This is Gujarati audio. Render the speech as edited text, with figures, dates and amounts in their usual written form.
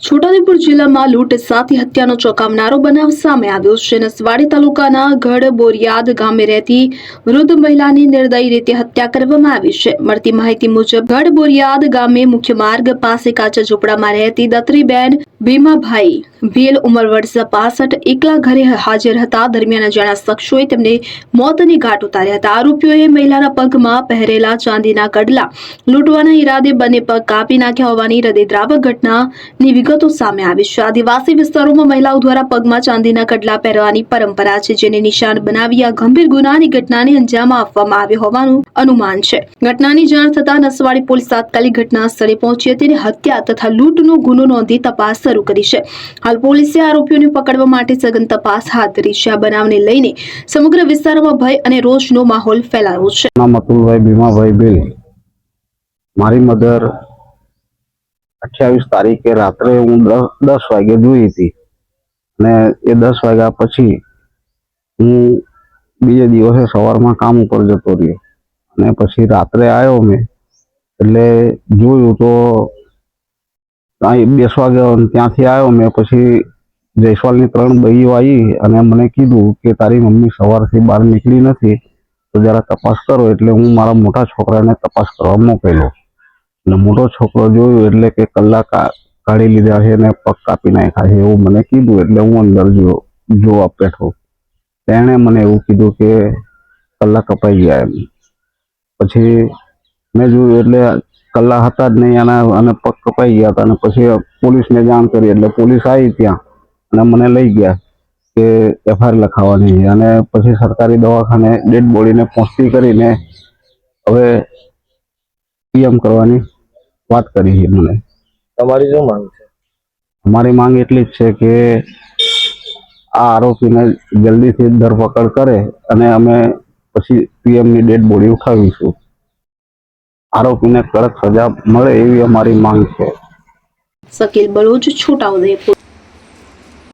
છોટાઉદેપુર જિલ્લામાં લૂંટ સાથે હત્યાનો ચોંકાવનારો બનાવ સામે આવ્યો છે. નસવાડી તાલુકાના ગઢ બોરિયાદ ગામે રહેતી વૃદ્ધ મહિલાની નિર્દયી રીતે હત્યા કરવામાં આવી છે. મળતી માહિતી મુજબ ગઢ બોરિયાદ ગામે મુખ્ય માર્ગ પાસે કાચા ઝૂંપડામાં રહેતી દત્રીબેન ભીમાભાઈ ભીલ ઉંમર વર્ષ 65 એકલા ઘરે હાજર હતા. દરમિયાન અજાણ્યા શખ્સોએ તેમને મોતની ઘાટ ઉતાર્યા હતા. આરોપીઓએ મહિલાના પગમાં પહેરેલા ચાંદીના કડલા લૂંટવાના ઈરાદે બંને પગ કાપી નાખ્યા હોવાની હૃદયદ્રાવક ઘટનાની વિગતો સામે આવી છે. આદિવાસી વિસ્તારોમાં મહિલાઓ દ્વારા પગમાં ચાંદીના કડલા પહેરવાની પરંપરા છે, જેને નિશાન બનાવી આ ગંભીર ગુનાની ઘટનાને અંજામ આપવામાં આવ્યો હોવાનું અનુમાન છે. ઘટનાની જાણ થતાં નસવાડી પોલીસ તાત્કાલિક ઘટના સ્થળે પહોંચી હતી અને હત્યા તથા લૂંટનો ગુનો નોંધી તપાસ શરૂ કરી છે. હાલ પોલીસે આરોપીઓને પકડવા માટે સઘન તપાસ હાથ ધરી છે. આ બનાવને લઈને સમગ્ર વિસ્તારમાં ભય અને રોષનો માહોલ ફેલાયો છે. અતુલભાઈ ભીમાભાઈ ભીલ, મારી મધર 28 તારીખે રાત્રે હું 10 વાગે જોઈ હતી અને એ 10 વાગ્યા પછી હું બીજે દિવસે સવારમાં કામ ઉપર જતો રહ્યો અને પછી રાત્રે આવ્યો મેં એટલે જોયું તો બેસવા ગયો. ત્યાંથી આવ્યો મેં પછી જયસ્વાલની 3 બહીઓ આવી અને મને કીધું કે તારી મમ્મી સવારથી બહાર નીકળી નથી તો જરા તપાસ કરો. એટલે હું મારા મોટા છોકરાને તપાસ કરવા મોકલ્યો અને મોટો છોકરો જોયું એટલે કે કલાક કાઢી લીધા છે ને પગ કાપી નાખ્યા છે એવું મને કીધું. એટલે હું અંદર જોવા બેઠો. તેણે મને એવું કીધું કે કલાક કપાઈ ગયા એમ. પછી મેં જોયું એટલે કલાક હતા જ નહીં અને પગ કપાઈ ગયા હતા. અને પછી પોલીસને જાણ કરી એટલે પોલીસ આવી ત્યાં અને મને લઈ ગયા કે FIR લખાવવાની છે અને પછી સરકારી દવાખાને ડેડ બોડીને પહોંચતી કરીને હવે PM કરવાની વાત કરી છે મને. તમારી શું માંગ છે? અમારી માંગ એટલી જ છે કે આ આરોપીને જલ્દીથી ધરપકડ કરે અને અમે પછી PMની ડેડ બોડી ઉઠાવીશું. આરોપીને કડક સજા મળે એવી અમારી માંગ છે. શકીલ બલોચ, છોટાઉદેપુર.